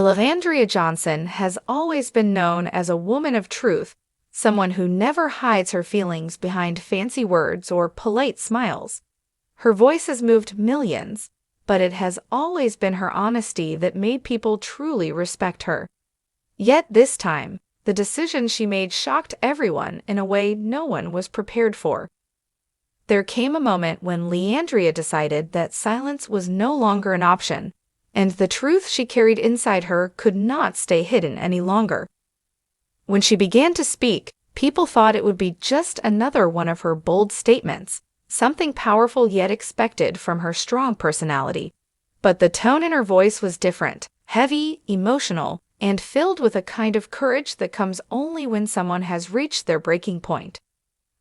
Will of Andria Johnson has always been known as a woman of truth, someone who never hides her feelings behind fancy words or polite smiles. Her voice has moved millions, but it has always been her honesty that made people truly respect her. Yet this time, the decision she made shocked everyone in a way no one was prepared for. There came a moment when Andria decided that silence was no longer an option, and the truth she carried inside her could not stay hidden any longer. When she began to speak, people thought it would be just another one of her bold statements, something powerful yet expected from her strong personality. But the tone in her voice was different, heavy, emotional, and filled with a kind of courage that comes only when someone has reached their breaking point.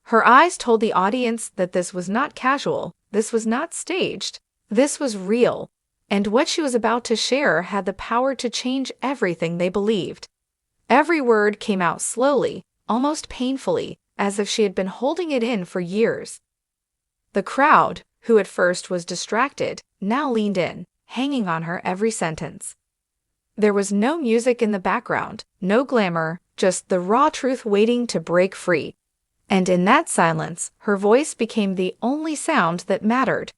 Her eyes told the audience that this was not casual, this was not staged, this was real, and what she was about to share had the power to change everything they believed. Every word came out slowly, almost painfully, as if she had been holding it in for years. The crowd, who at first was distracted, now leaned in, hanging on her every sentence. There was no music in the background, no glamour, just the raw truth waiting to break free. And in that silence, her voice became the only sound that mattered.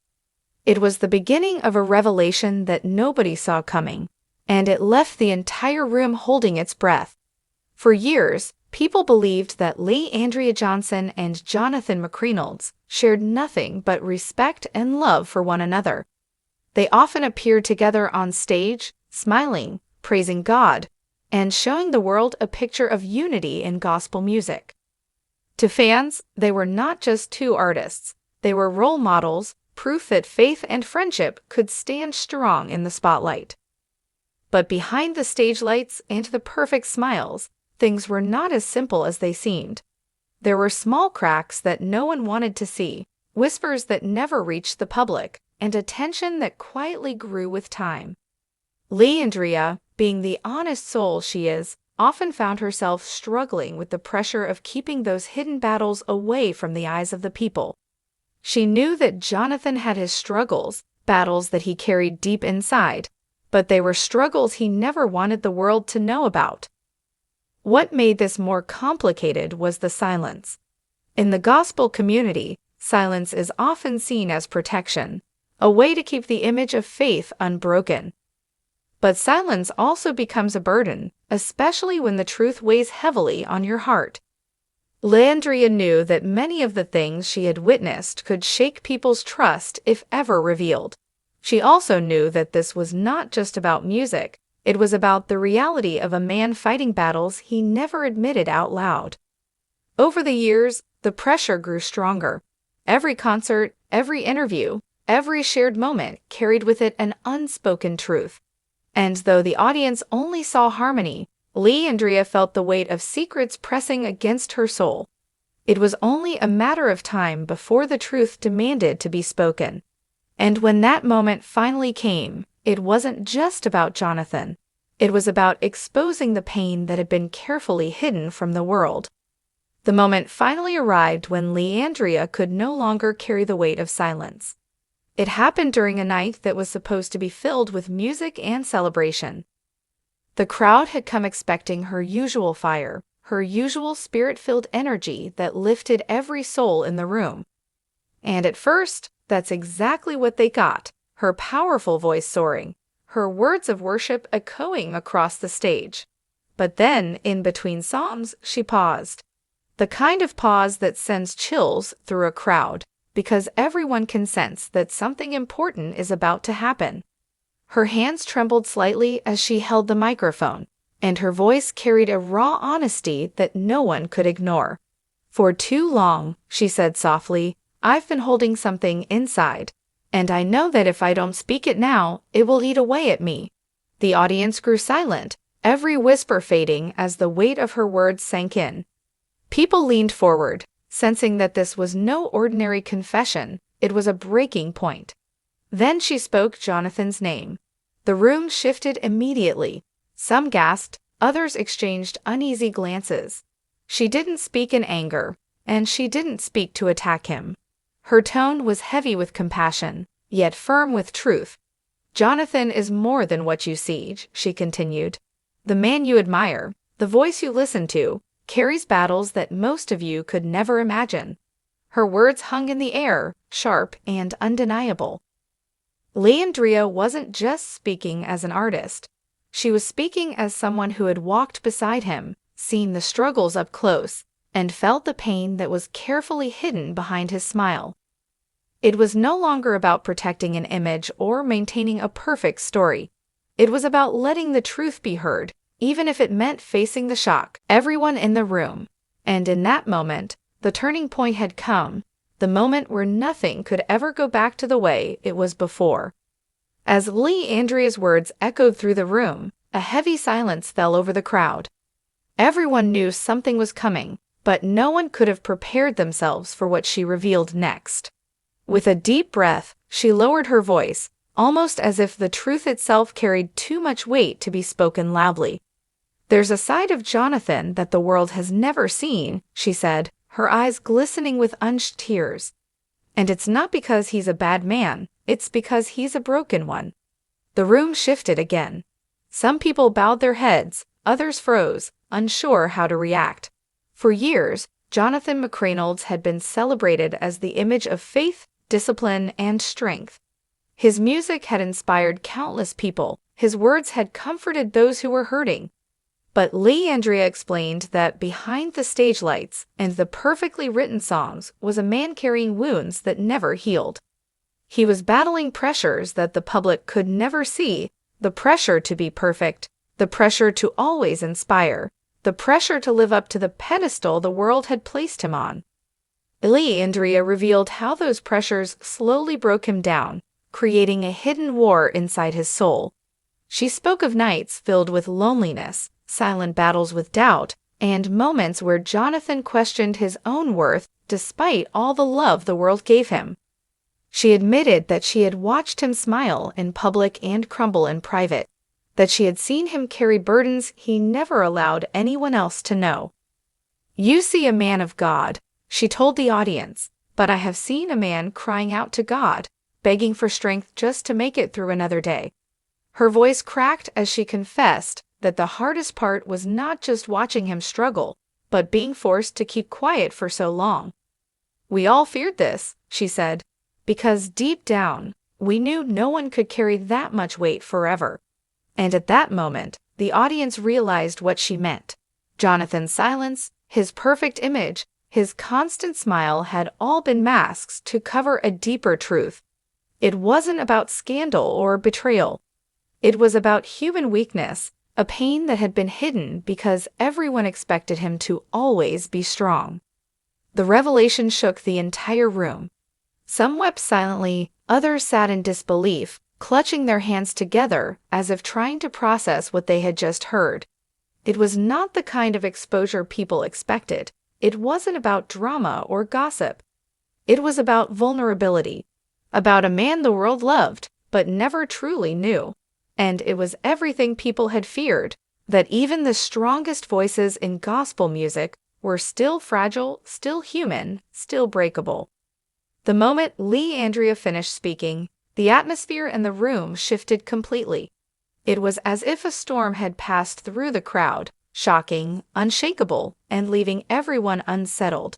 It was the beginning of a revelation that nobody saw coming, and it left the entire room holding its breath. For years, people believed that Andria Johnson and Jonathan McReynolds shared nothing but respect and love for one another. They often appeared together on stage, smiling, praising God, and showing the world a picture of unity in gospel music. To fans, they were not just two artists, they were role models, proof that faith and friendship could stand strong in the spotlight. But behind the stage lights and the perfect smiles, things were not as simple as they seemed. There were small cracks that no one wanted to see, whispers that never reached the public, and a tension that quietly grew with time. Andria, being the honest soul she is, often found herself struggling with the pressure of keeping those hidden battles away from the eyes of the people. She knew that Jonathan had his struggles, battles that he carried deep inside, but they were struggles he never wanted the world to know about. What made this more complicated was the silence. In the gospel community, silence is often seen as protection, a way to keep the image of faith unbroken. But silence also becomes a burden, especially when the truth weighs heavily on your heart. Andria knew that many of the things she had witnessed could shake people's trust if ever revealed. She also knew that this was not just about music, it was about the reality of a man fighting battles he never admitted out loud. Over the years, the pressure grew stronger. Every concert, every interview, every shared moment carried with it an unspoken truth. And though the audience only saw harmony, Andria felt the weight of secrets pressing against her soul. It was only a matter of time before the truth demanded to be spoken. And when that moment finally came, it wasn't just about Jonathan. It was about exposing the pain that had been carefully hidden from the world. The moment finally arrived when Andria could no longer carry the weight of silence. It happened during a night that was supposed to be filled with music and celebration. The crowd had come expecting her usual fire, her usual spirit-filled energy that lifted every soul in the room. And at first, that's exactly what they got, her powerful voice soaring, her words of worship echoing across the stage. But then, in between psalms, she paused. The kind of pause that sends chills through a crowd, because everyone can sense that something important is about to happen. Her hands trembled slightly as she held the microphone, and her voice carried a raw honesty that no one could ignore. "For too long," she said softly, "I've been holding something inside, and I know that if I don't speak it now, it will eat away at me." The audience grew silent, every whisper fading as the weight of her words sank in. People leaned forward, sensing that this was no ordinary confession, it was a breaking point. Then she spoke Jonathan's name. The room shifted immediately. Some gasped, others exchanged uneasy glances. She didn't speak in anger, and she didn't speak to attack him. Her tone was heavy with compassion, yet firm with truth. Jonathan is more than what you see, she continued. The man you admire, the voice you listen to, carries battles that most of you could never imagine. Her words hung in the air, sharp and undeniable. Andria wasn't just speaking as an artist. She was speaking as someone who had walked beside him, seen the struggles up close, and felt the pain that was carefully hidden behind his smile. It was no longer about protecting an image or maintaining a perfect story. It was about letting the truth be heard, even if it meant facing the shock of everyone in the room. And in that moment, the turning point had come, the moment where nothing could ever go back to the way it was before. As Andria's words echoed through the room, a heavy silence fell over the crowd. Everyone knew something was coming, but no one could have prepared themselves for what she revealed next. With a deep breath, she lowered her voice, almost as if the truth itself carried too much weight to be spoken loudly. There's a side of Jonathan that the world has never seen, she said, her eyes glistening with unshed tears. And it's not because he's a bad man, it's because he's a broken one. The room shifted again. Some people bowed their heads, others froze, unsure how to react. For years, Jonathan McReynolds had been celebrated as the image of faith, discipline, and strength. His music had inspired countless people, his words had comforted those who were hurting. But Andria explained that behind the stage lights and the perfectly written songs was a man carrying wounds that never healed. He was battling pressures that the public could never see, the pressure to be perfect, the pressure to always inspire, the pressure to live up to the pedestal the world had placed him on. Andria revealed how those pressures slowly broke him down, creating a hidden war inside his soul. She spoke of nights filled with loneliness, silent battles with doubt, and moments where Jonathan questioned his own worth despite all the love the world gave him. She admitted that she had watched him smile in public and crumble in private, that she had seen him carry burdens he never allowed anyone else to know. "You see a man of God," she told the audience, "but I have seen a man crying out to God, begging for strength just to make it through another day." Her voice cracked as she confessed that the hardest part was not just watching him struggle, but being forced to keep quiet for so long. "We all feared this," she said, "because deep down, we knew no one could carry that much weight forever." And at that moment, the audience realized what she meant. Jonathan's silence, his perfect image, his constant smile had all been masks to cover a deeper truth. It wasn't about scandal or betrayal. It was about human weakness, a pain that had been hidden because everyone expected him to always be strong. The revelation shook the entire room. Some wept silently, others sat in disbelief, clutching their hands together as if trying to process what they had just heard. It was not the kind of exposure people expected. It wasn't about drama or gossip. It was about vulnerability, about a man the world loved but never truly knew. And it was everything people had feared, that even the strongest voices in gospel music were still fragile, still human, still breakable. The moment Andria finished speaking, the atmosphere in the room shifted completely. It was as if a storm had passed through the crowd, shocking, unshakable, and leaving everyone unsettled.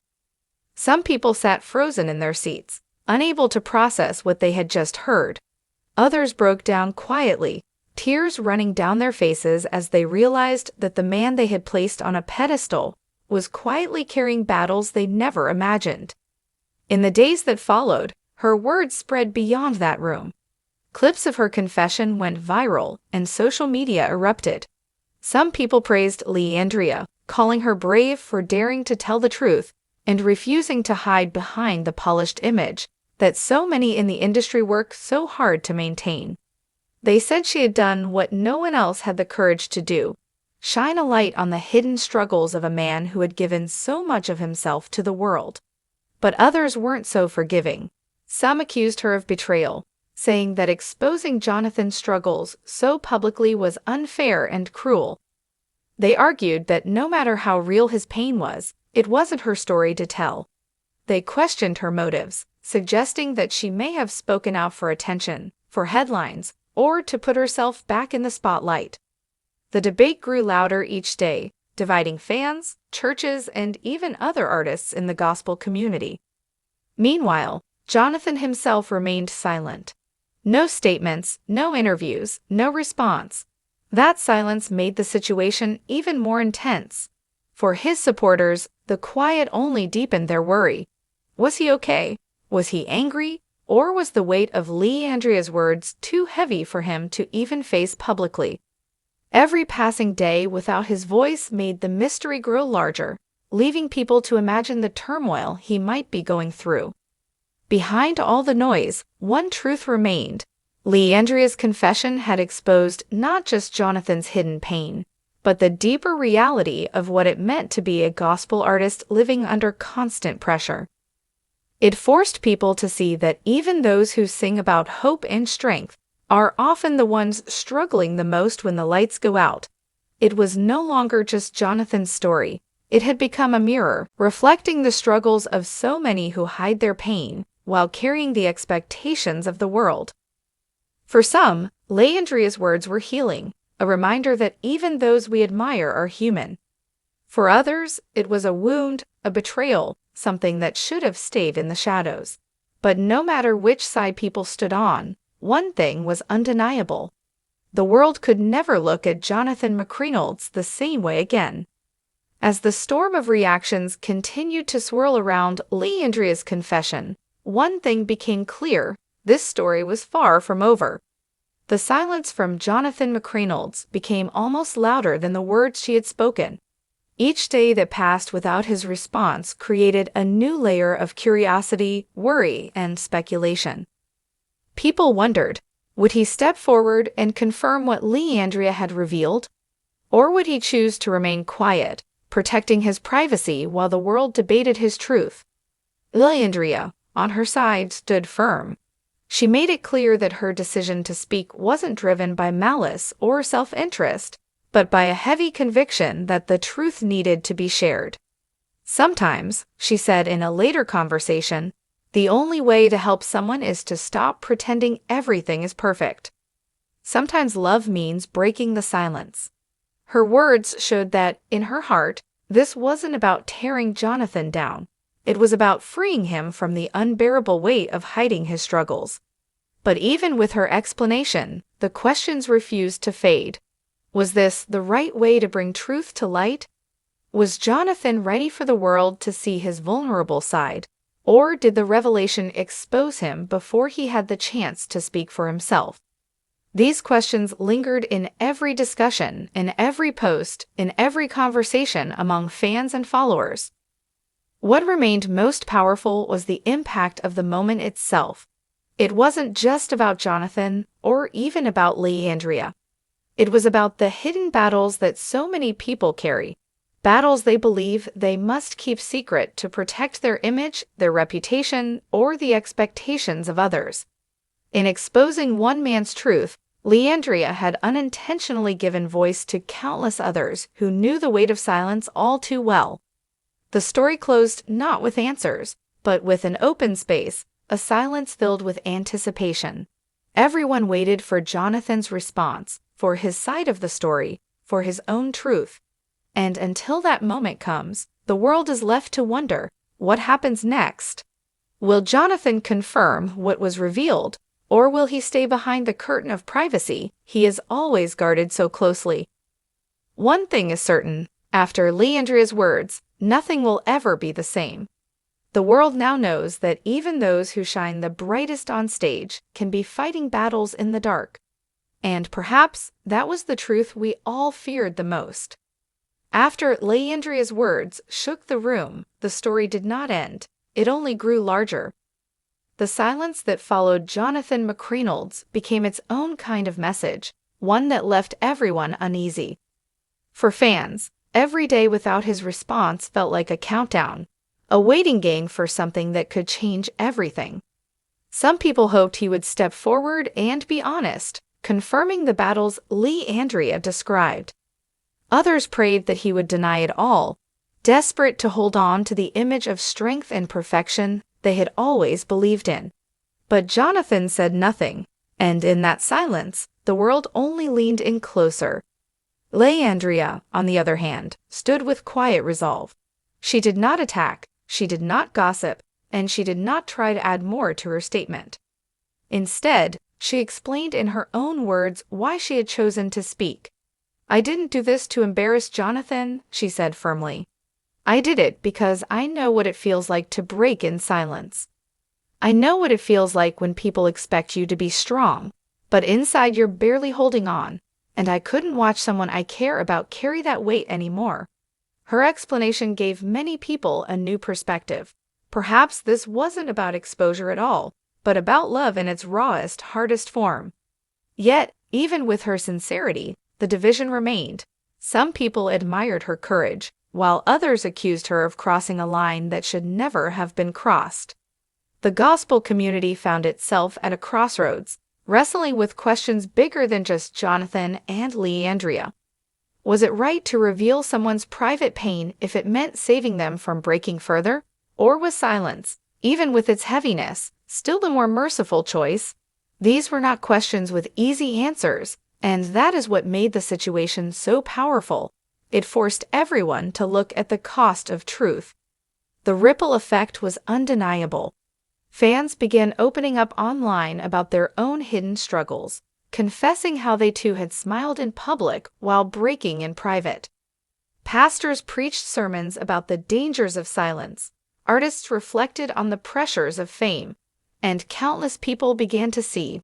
Some people sat frozen in their seats, unable to process what they had just heard. Others broke down quietly, tears running down their faces as they realized that the man they had placed on a pedestal was quietly carrying battles they never imagined. In the days that followed, her words spread beyond that room. Clips of her confession went viral, and social media erupted. Some people praised Andria, calling her brave for daring to tell the truth and refusing to hide behind the polished image that so many in the industry work so hard to maintain. They said she had done what no one else had the courage to do: shine a light on the hidden struggles of a man who had given so much of himself to the world. But others weren't so forgiving. Some accused her of betrayal, saying that exposing Jonathan's struggles so publicly was unfair and cruel. They argued that no matter how real his pain was, it wasn't her story to tell. They questioned her motives, suggesting that she may have spoken out for attention, for headlines, or to put herself back in the spotlight. The debate grew louder each day, dividing fans, churches, and even other artists in the gospel community. Meanwhile, Jonathan himself remained silent. No statements, no interviews, no response. That silence made the situation even more intense. For his supporters, the quiet only deepened their worry. Was he okay? Was he angry? Or was the weight of Andria's words too heavy for him to even face publicly? Every passing day without his voice made the mystery grow larger, leaving people to imagine the turmoil he might be going through. Behind all the noise, one truth remained. Andria's confession had exposed not just Jonathan's hidden pain, but the deeper reality of what it meant to be a gospel artist living under constant pressure. It forced people to see that even those who sing about hope and strength are often the ones struggling the most when the lights go out. It was no longer just Jonathan's story. It had become a mirror, reflecting the struggles of so many who hide their pain while carrying the expectations of the world. For some, Andria's words were healing, a reminder that even those we admire are human. For others, it was a wound, a betrayal, something that should have stayed in the shadows. But no matter which side people stood on, one thing was undeniable. The world could never look at Jonathan McReynolds the same way again. As the storm of reactions continued to swirl around Andria's confession, one thing became clear: this story was far from over. The silence from Jonathan McReynolds became almost louder than the words she had spoken. Each day that passed without his response created a new layer of curiosity, worry, and speculation. People wondered, would he step forward and confirm what Andria had revealed? Or would he choose to remain quiet, protecting his privacy while the world debated his truth? Andria, on her side, stood firm. She made it clear that her decision to speak wasn't driven by malice or self-interest, but by a heavy conviction that the truth needed to be shared. Sometimes, she said in a later conversation, the only way to help someone is to stop pretending everything is perfect. Sometimes love means breaking the silence. Her words showed that, in her heart, this wasn't about tearing Jonathan down. It was about freeing him from the unbearable weight of hiding his struggles. But even with her explanation, the questions refused to fade. Was this the right way to bring truth to light? Was Jonathan ready for the world to see his vulnerable side? Or did the revelation expose him before he had the chance to speak for himself? These questions lingered in every discussion, in every post, in every conversation among fans and followers. What remained most powerful was the impact of the moment itself. It wasn't just about Jonathan, or even about Andria. It was about the hidden battles that so many people carry, battles they believe they must keep secret to protect their image, their reputation, or the expectations of others. In exposing one man's truth, Andria had unintentionally given voice to countless others who knew the weight of silence all too well. The story closed not with answers, but with an open space, a silence filled with anticipation. Everyone waited for Jonathan's response, for his side of the story, for his own truth. And until that moment comes, the world is left to wonder, what happens next? Will Jonathan confirm what was revealed, or will he stay behind the curtain of privacy he has always guarded so closely? One thing is certain, after Andria's words, nothing will ever be the same. The world now knows that even those who shine the brightest on stage can be fighting battles in the dark. And perhaps that was the truth we all feared the most. After Andria's words shook the room, the story did not end, it only grew larger. The silence that followed Jonathan McReynolds became its own kind of message, one that left everyone uneasy. For fans, every day without his response felt like a countdown, a waiting game for something that could change everything. Some people hoped he would step forward and be honest, confirming the battles Andria described. Others prayed that he would deny it all, desperate to hold on to the image of strength and perfection they had always believed in. But Jonathan said nothing. And in that silence, the world only leaned in closer. Andria, on the other hand, stood with quiet resolve. She did not attack, she did not gossip, and she did not try to add more to her statement. Instead, she explained in her own words why she had chosen to speak. "I didn't do this to embarrass Jonathan," she said firmly. "I did it because I know what it feels like to break in silence. I know what it feels like when people expect you to be strong, but inside you're barely holding on, and I couldn't watch someone I care about carry that weight anymore." Her explanation gave many people a new perspective. Perhaps this wasn't about exposure at all, but about love in its rawest, hardest form. Yet, even with her sincerity, the division remained. Some people admired her courage, while others accused her of crossing a line that should never have been crossed. The gospel community found itself at a crossroads, wrestling with questions bigger than just Jonathan and Andria. Was it right to reveal someone's private pain if it meant saving them from breaking further? Or was silence, even with its heaviness, still the more merciful choice? These were not questions with easy answers, and that is what made the situation so powerful. It forced everyone to look at the cost of truth. The ripple effect was undeniable. Fans began opening up online about their own hidden struggles, confessing how they too had smiled in public while breaking in private. Pastors preached sermons about the dangers of silence, artists reflected on the pressures of fame, and countless people began to see